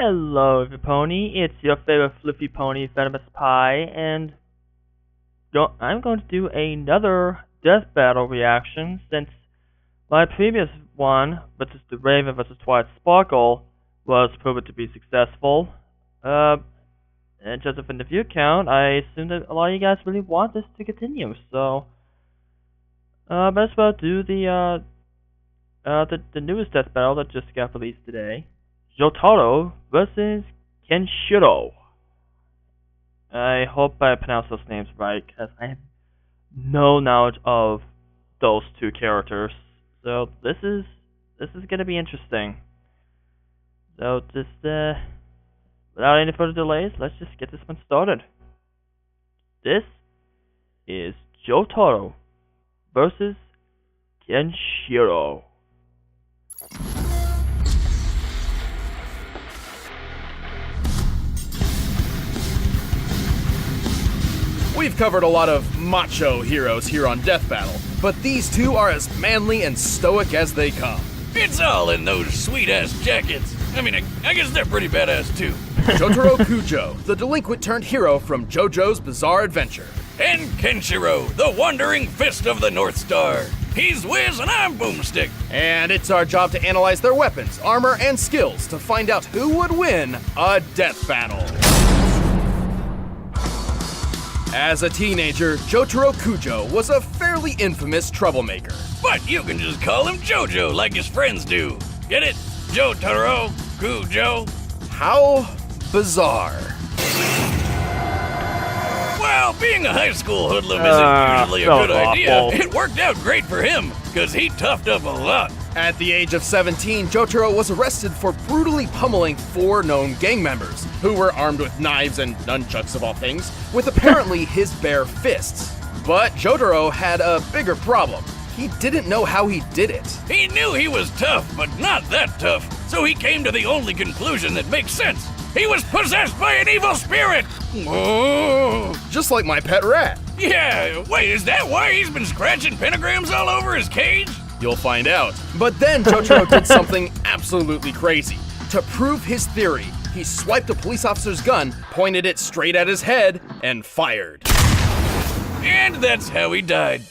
Hello, Pony. It's your favorite fluffy pony, Venomous Pie, and I'm going to do another death battle reaction since my previous one, which is the Raven vs. Twilight Sparkle, was proven to be successful. And just from the view count, I assume that a lot of you guys really want this to continue, so might as well do the newest death battle that just got released today. Jotaro versus Kenshiro. I hope I pronounced those names right, because I have no knowledge of those two characters. So this is gonna be interesting. So just without any further delays, let's just get this one started. This is Jotaro versus Kenshiro. We've covered a lot of macho heroes here on Death Battle, but these two are as manly and stoic as they come. It's all in those sweet-ass jackets. I mean, I guess they're pretty badass, too. Jotaro Kujo, the delinquent turned hero from JoJo's Bizarre Adventure. And Kenshiro, the wandering fist of the North Star. He's Wiz and I'm Boomstick. And it's our job to analyze their weapons, armor, and skills to find out who would win a death battle. As a teenager, Jotaro Kujo was a fairly infamous troublemaker. But you can just call him JoJo like his friends do. Get it? Jotaro Kujo. How bizarre. Well, being a high school hoodlum isn't usually a good idea. Awful. It worked out great for him, because he toughed up a lot. At the age of 17, Jotaro was arrested for brutally pummeling 4 known gang members, who were armed with knives and nunchucks of all things, with apparently his bare fists. But Jotaro had a bigger problem. He didn't know how he did it. He knew he was tough, but not that tough, so he came to the only conclusion that makes sense. He was possessed by an evil spirit! Oh. Just like my pet rat. Yeah, wait, is that why he's been scratching pentagrams all over his cage? You'll find out. But then Jotaro did something absolutely crazy. To prove his theory, he swiped a police officer's gun, pointed it straight at his head, and fired. And that's how he died.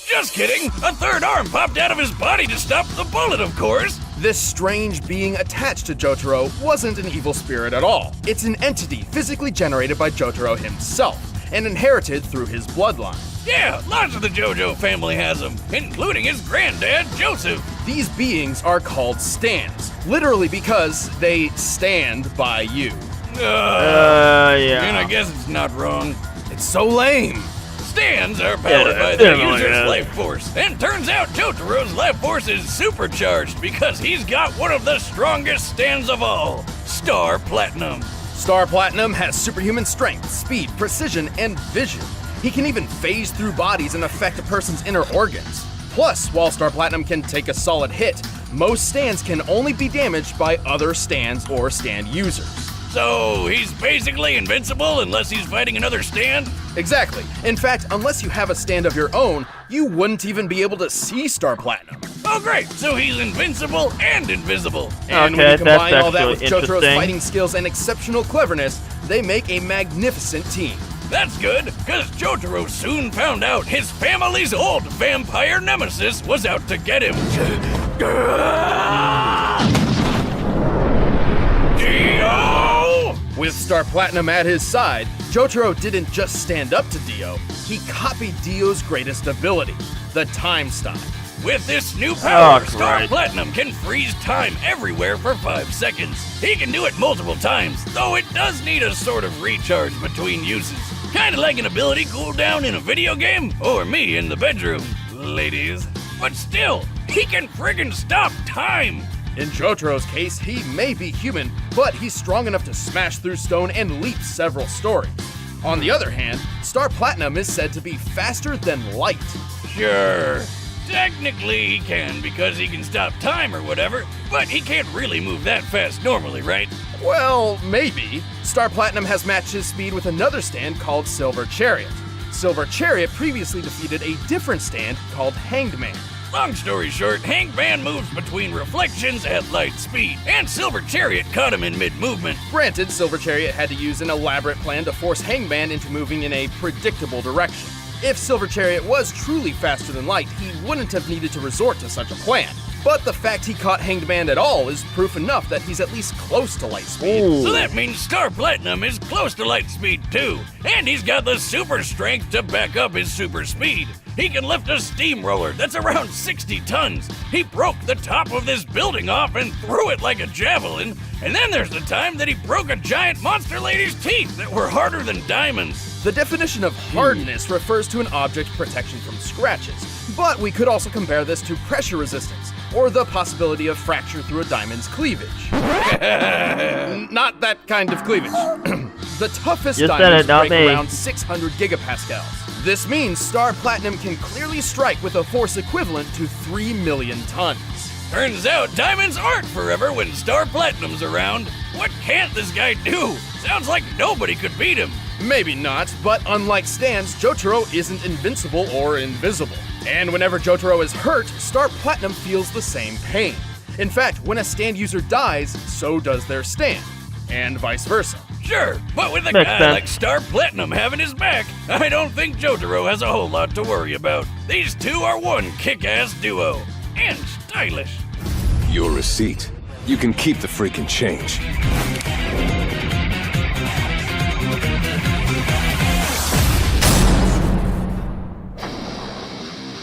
Just kidding! A third arm popped out of his body to stop the bullet, of course! This strange being attached to Jotaro wasn't an evil spirit at all. It's an entity physically generated by Jotaro himself, and inherited through his bloodline. Yeah, lots of the JoJo family has them, including his granddad, Joseph. These beings are called stands, literally because they stand by you. Yeah. And I guess it's not wrong. It's so lame. Stands are powered by the user's life force, and turns out Jotaro's life force is supercharged because he's got one of the strongest stands of all, Star Platinum. Star Platinum has superhuman strength, speed, precision, and vision. He can even phase through bodies and affect a person's inner organs. Plus, while Star Platinum can take a solid hit, most stands can only be damaged by other stands or stand users. So he's basically invincible unless he's fighting another stand? Exactly. In fact, unless you have a stand of your own, you wouldn't even be able to see Star Platinum. Oh great, so he's invincible and invisible. And Okay, when you combine that's all that with actually Jotaro's interesting. fighting skills and exceptional cleverness, they make a magnificent team. That's good, because Jotaro soon found out his family's old vampire nemesis was out to get him. Dio! With Star Platinum at his side, Jotaro didn't just stand up to Dio, he copied Dio's greatest ability, the Time Stop. With this new power, Oh, Star great. Platinum can freeze time everywhere for 5 seconds. He can do it multiple times, though it does need a sort of recharge between uses. Kinda like an ability cooldown in a video game, or me in the bedroom, ladies. But still, he can friggin' stop time! In Jotaro's case, he may be human, but he's strong enough to smash through stone and leap several stories. On the other hand, Star Platinum is said to be faster than light. Sure. Technically he can because he can stop time or whatever, but he can't really move that fast normally, right? Well, maybe. Star Platinum has matched his speed with another stand called Silver Chariot. Silver Chariot previously defeated a different stand called Hanged Man. Long story short, Hangman moves between reflections at light speed, and Silver Chariot caught him in mid-movement. Granted, Silver Chariot had to use an elaborate plan to force Hangman into moving in a predictable direction. If Silver Chariot was truly faster than light, he wouldn't have needed to resort to such a plan. But the fact he caught Hangman at all is proof enough that he's at least close to light speed. Ooh. So that means Star Platinum is close to light speed too, and he's got the super strength to back up his super speed. He can lift a steamroller that's around 60 tons. He broke the top of this building off and threw it like a javelin. And then there's the time that he broke a giant monster lady's teeth that were harder than diamonds. The definition of hardness refers to an object's protection from scratches, but we could also compare this to pressure resistance, or the possibility of fracture through a diamond's cleavage. Not that kind of cleavage. The toughest You said diamonds it, not break me. around 600 gigapascals. This means Star Platinum can clearly strike with a force equivalent to 3 million tons. Turns out diamonds aren't forever when Star Platinum's around. What can't this guy do? Sounds like nobody could beat him. Maybe not, but unlike Stans, Jotaro isn't invincible or invisible. And whenever Jotaro is hurt, Star Platinum feels the same pain. In fact, when a stand user dies, so does their stand, and vice versa. Sure, but with a Makes guy sense. like Star Platinum having his back, I don't think Jotaro has a whole lot to worry about. These two are one kick-ass duo. And stylish. Your receipt. You can keep the freaking change.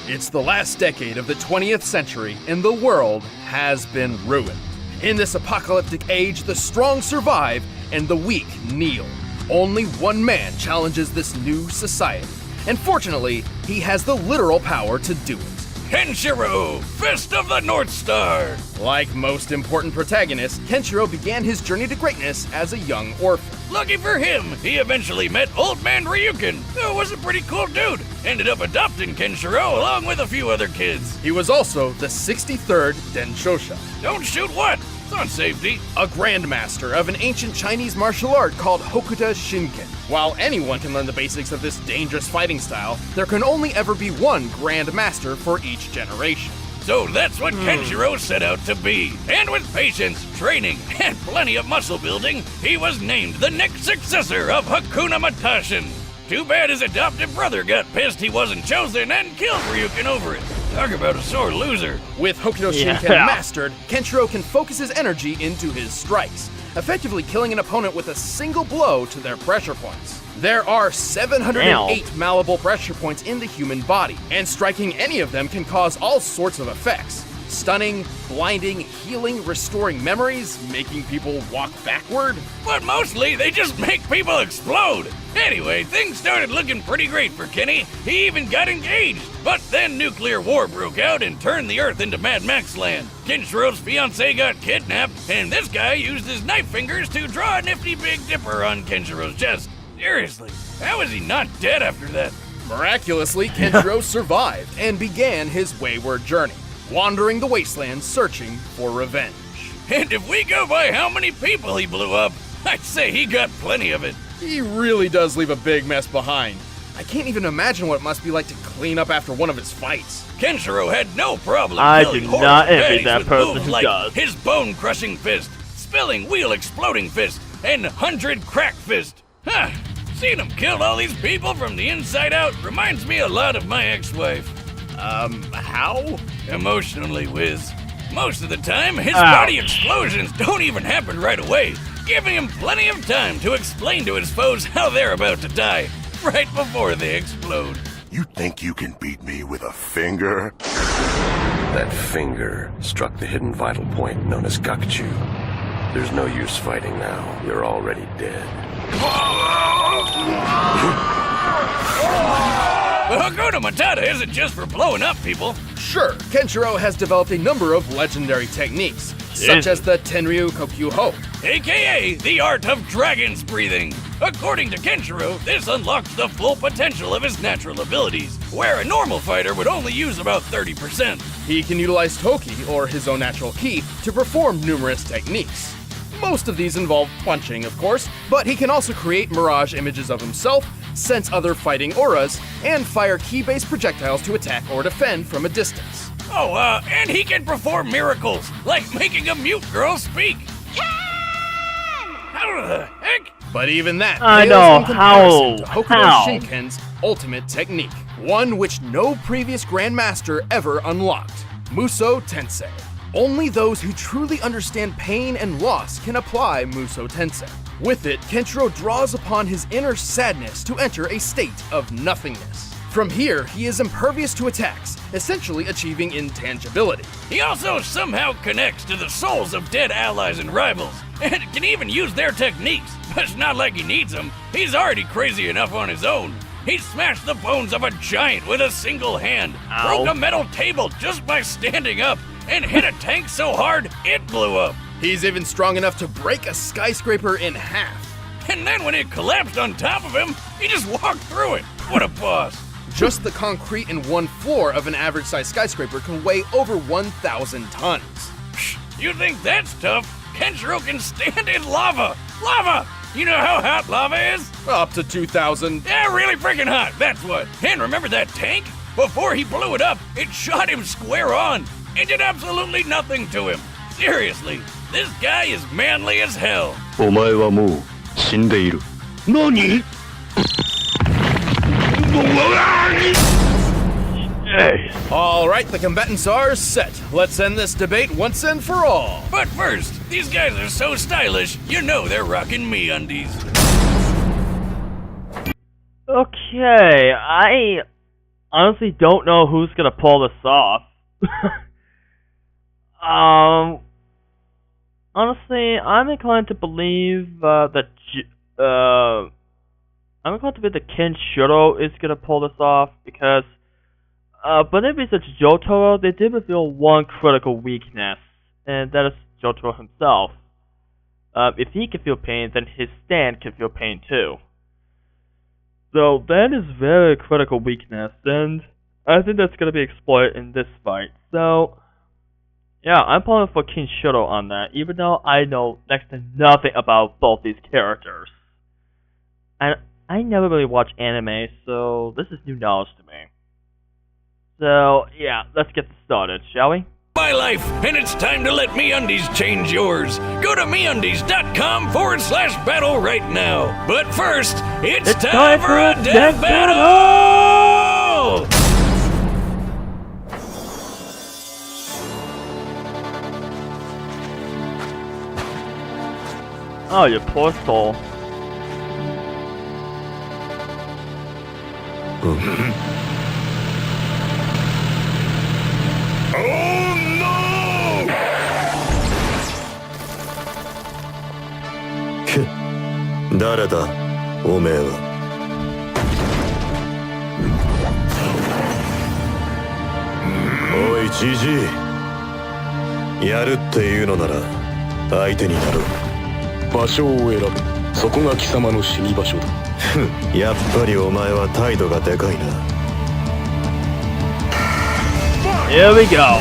It's the last decade of the 20th century, and the world has been ruined. In this apocalyptic age, the strong survive, and the weak kneel. Only one man challenges this new society, and fortunately, he has the literal power to do it. Kenshiro, Fist of the North Star. Like most important protagonists, Kenshiro began his journey to greatness as a young orphan. Lucky for him, he eventually met Old Man Ryukin, who was a pretty cool dude. Ended up adopting Kenshiro along with a few other kids. He was also the 63rd Denshosha, Don't shoot what? It's on safety. a grandmaster of an ancient Chinese martial art called Hokuta Shinken. While anyone can learn the basics of this dangerous fighting style, there can only ever be one grandmaster for each generation. So that's what Kenshiro set out to be. And with patience, training, and plenty of muscle building, he was named the next successor of Hakuna Matashin. Too bad his adopted brother got pissed he wasn't chosen and killed Ryukin over it. Talk about a sore loser. With Hokuto Shinken Yeah. mastered, Kenshiro can focus his energy into his strikes, effectively killing an opponent with a single blow to their pressure points. There are 708 malleable pressure points in the human body, and striking any of them can cause all sorts of effects. Stunning, blinding, healing, restoring memories, making people walk backward. But mostly, they just make people explode. Anyway, things started looking pretty great for Kenny. He even got engaged. But then nuclear war broke out and turned the Earth into Mad Max land. Kenshiro's fiancée got kidnapped, and this guy used his knife fingers to draw a nifty Big Dipper on Kenshiro's chest. Seriously, how is he not dead after that? Miraculously, Kenshiro survived and began his wayward journey, wandering the wasteland searching for revenge. And if we go by how many people he blew up, I'd say he got plenty of it. He really does leave a big mess behind. I can't even imagine what it must be like to clean up after one of his fights. Kenshiro had no problem I killing do horrible not envy baddies that with person moves who like does. his bone-crushing fist, spilling wheel-exploding fist, and 100 crack fist. Huh, seeing him kill all these people from the inside out reminds me a lot of my ex-wife. How? Emotionally, Wiz. Most of the time, his Ouch. body explosions don't even happen right away, giving him plenty of time to explain to his foes how they're about to die, right before they explode. You think you can beat me with a finger? That finger struck the hidden vital point known as Gakuchu. There's no use fighting now. You're already dead. But Hakuna Matata isn't just for blowing up people. Sure, Kenshiro has developed a number of legendary techniques, such as the Tenryu Kokyuho. AKA the art of dragon's breathing. According to Kenshiro, this unlocks the full potential of his natural abilities, where a normal fighter would only use about 30%. He can utilize Toki, or his own natural ki, to perform numerous techniques. Most of these involve punching, of course, but he can also create mirage images of himself, sense other fighting auras, and fire ki-based projectiles to attack or defend from a distance. And he can perform miracles, like making a mute girl speak. How the heck? But even that I pales know, in comparison to how? Hokuto Shinken's ultimate technique, one which no previous Grandmaster ever unlocked, Muso Tensei. Only those who truly understand pain and loss can apply Muso Tensei. With it, Kenshiro draws upon his inner sadness to enter a state of nothingness. From here, he is impervious to attacks, essentially achieving intangibility. He also somehow connects to the souls of dead allies and rivals, and can even use their techniques. But it's not like he needs them. He's already crazy enough on his own. He smashed the bones of a giant with a single hand, broke a metal table just by standing up, and hit a tank so hard it blew up. He's even strong enough to break a skyscraper in half. And then when it collapsed on top of him, he just walked through it. What a boss. Just the concrete in one floor of an average-sized skyscraper can weigh over 1,000 tons. You think that's tough? Kenshiro can stand in lava. Lava! You know how hot lava is? Up to 2,000. Yeah, really freaking hot, that's what. And remember that tank? Before he blew it up, it shot him square on. It did absolutely nothing to him. Seriously, this guy is manly as hell. お前はもう死んでいる。何？ Alright, the combatants are set. Let's end this debate once and for all. But first, these guys are so stylish, you know they're rocking MeUndies. Okay, I honestly don't know who's gonna pull this off. Honestly, I'm inclined to believe that Kenshiro is gonna pull this off because, but if it's Jotaro, they did reveal one critical weakness, and that is Jotaro himself. If he can feel pain, then his stand can feel pain too. So that is very critical weakness, and I think that's gonna be exploited in this fight. So yeah, I'm pulling for Kenshiro on that, even though I know next to nothing about both these characters. And I never really watch anime, so this is new knowledge to me. So yeah, let's get started, shall we? My life, and it's time to let MeUndies change yours. Go to MeUndies.com/battle right now. But first, it's time for a death battle! Oh, you poor soul. Oh no! 誰だ、おめえは。おい、じじい。やるっていうのなら、相手になろう。場所を選ぶ。そこが貴様の死に場所だ。やっぱりお前は態度がでかいな。Here we go.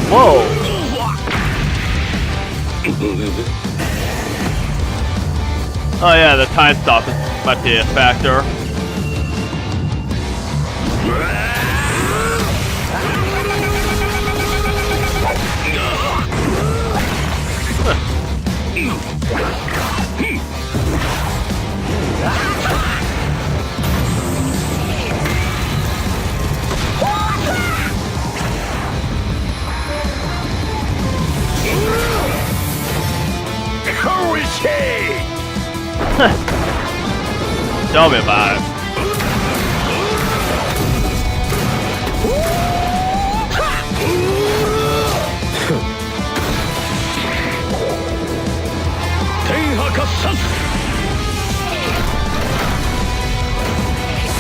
Whoa. Oh yeah, the time stop might be a factor. Who is he? Tell me about it.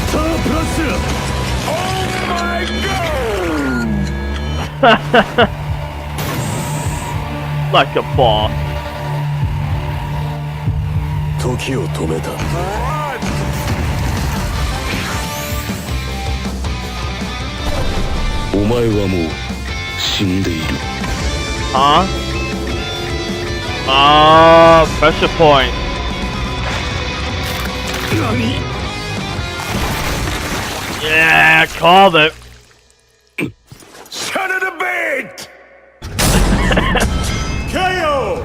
Star Plus! Oh my god! Like a boss. 時を止めた。お前はもう死んでいる。Huh? Pressure point. Yeah, called it. Son of a bitch! KO!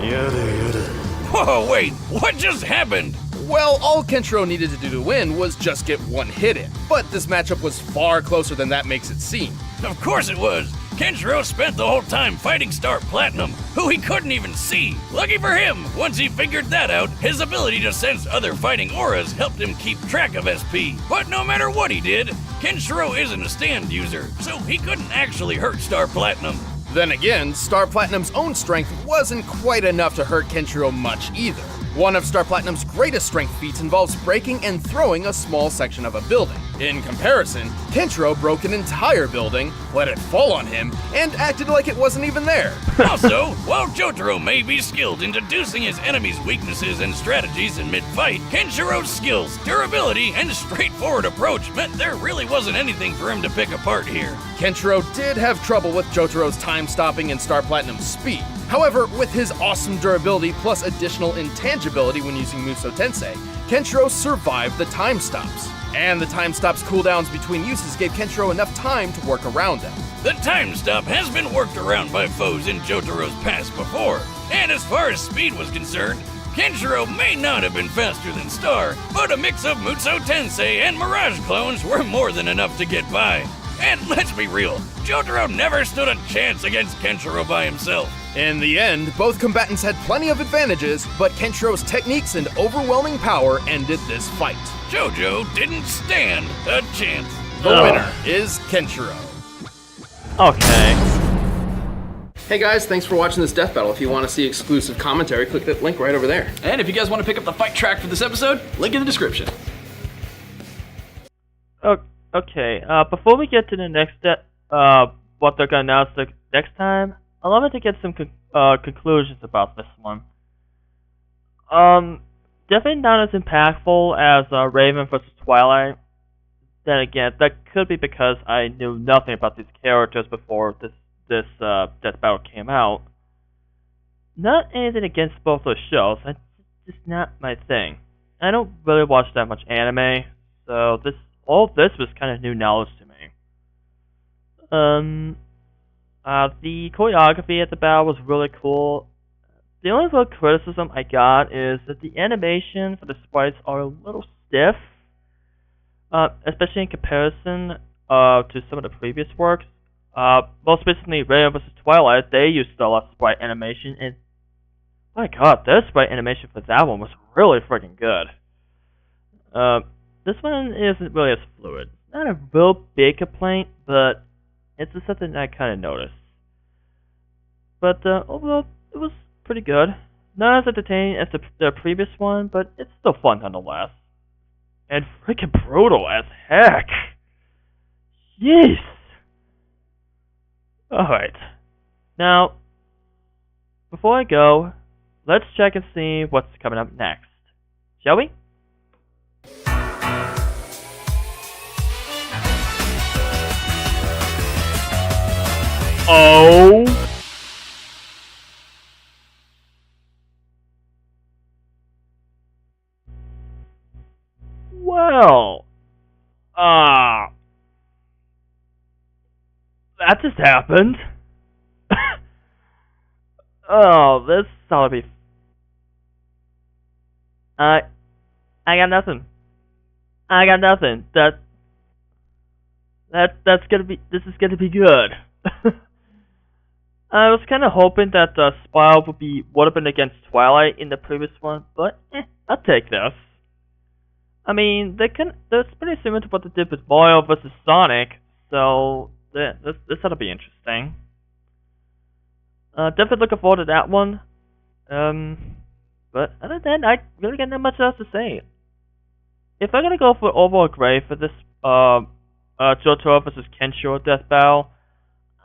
Whoa, wait, what just happened? Well, all Kenshiro needed to do to win was just get one hit in. But this matchup was far closer than that makes it seem. Of course it was. Kenshiro spent the whole time fighting Star Platinum, who he couldn't even see. Lucky for him, once he figured that out, his ability to sense other fighting auras helped him keep track of SP. But no matter what he did, Kenshiro isn't a stand user, so he couldn't actually hurt Star Platinum. Then again, Star Platinum's own strength wasn't quite enough to hurt Kenshiro much either. One of Star Platinum's greatest strength feats involves breaking and throwing a small section of a building. In comparison, Kenshiro broke an entire building, let it fall on him, and acted like it wasn't even there. Also, while Jotaro may be skilled in deducing his enemy's weaknesses and strategies in mid-fight, Kenshiro's skills, durability, and straightforward approach meant there really wasn't anything for him to pick apart here. Kenshiro did have trouble with Jotaro's time stopping and Star Platinum's speed. However, with his awesome durability plus additional intangibility when using Musou Tensei, Kenshiro survived the time stops. And the time stops cooldowns between uses gave Kenshiro enough time to work around them. The time stop has been worked around by foes in Jotaro's past before, and as far as speed was concerned, Kenshiro may not have been faster than Star, but a mix of Musou Tensei and Mirage clones were more than enough to get by. And let's be real, Jotaro never stood a chance against Kenshiro by himself. In the end, both combatants had plenty of advantages, but Kenshiro's techniques and overwhelming power ended this fight. Jojo didn't stand a chance. The winner is Kenshiro. Okay. Hey guys, thanks for watching this death battle. If you want to see exclusive commentary, click that link right over there. And if you guys want to pick up the fight track for this episode, link in the description. Okay, before we get to the next step, what they're gonna announce next time, allow me to get some conclusions about this one. Definitely not as impactful as Raven vs. Twilight. Then again, that could be because I knew nothing about these characters before this death battle came out. Not anything against both those shows, it's just not my thing. I don't really watch that much anime, so all this was kind of new knowledge to me. The choreography at the battle was really cool. The only real criticism I got is that the animation for the sprites are a little stiff, especially in comparison to some of the previous works. Most recently, Raven vs. Twilight, they used a lot of sprite animation, and my god, their sprite animation for that one was really freaking good. This one isn't really as fluid. Not a real big complaint, but it's just something I kind of noticed. But overall, it was pretty good. Not as entertaining as the previous one, but it's still fun nonetheless. And freaking brutal as heck. Jeez. Alright. Now, before I go, let's check and see what's coming up next. Shall we? Oh. Well. That just happened. Oh, this ought to be. I got nothing. I got nothing. That's gonna be. This is gonna be good. I was kind of hoping that Spiral would have been against Twilight in the previous one, but I'll take this. I mean, that's pretty similar to what they did with Mario vs. Sonic, so this ought to be interesting. Definitely looking forward to that one. But other than that, I really got not much else to say. If I'm gonna go for overall grade for this Jotaro vs. Kenshiro death battle,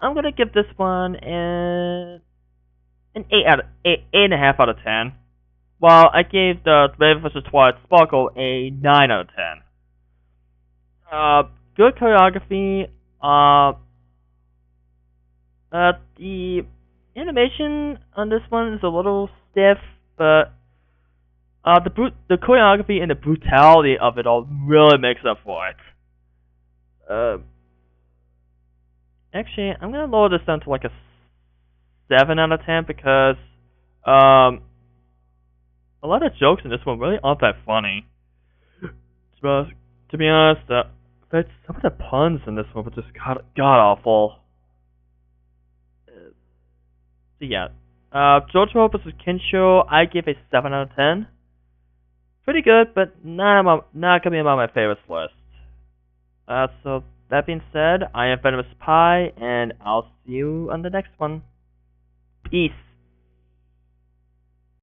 I'm gonna give this one an 8.5 out of 10. While I gave the Raven vs. Twilight Sparkle a 9 out of 10. Good choreography. The animation on this one is a little stiff, but the choreography and the brutality of it all really makes up for it. Actually, I'm gonna lower this down to like a 7 out of 10 because a lot of jokes in this one really aren't that funny. To be honest, some of the puns in this one were just god awful. So yeah, Jotaro vs. Kenshiro, I give a 7 out of 10. Pretty good, but not gonna be among my favorites list. So that being said, I am Venomous Pie, and I'll see you on the next one. Peace.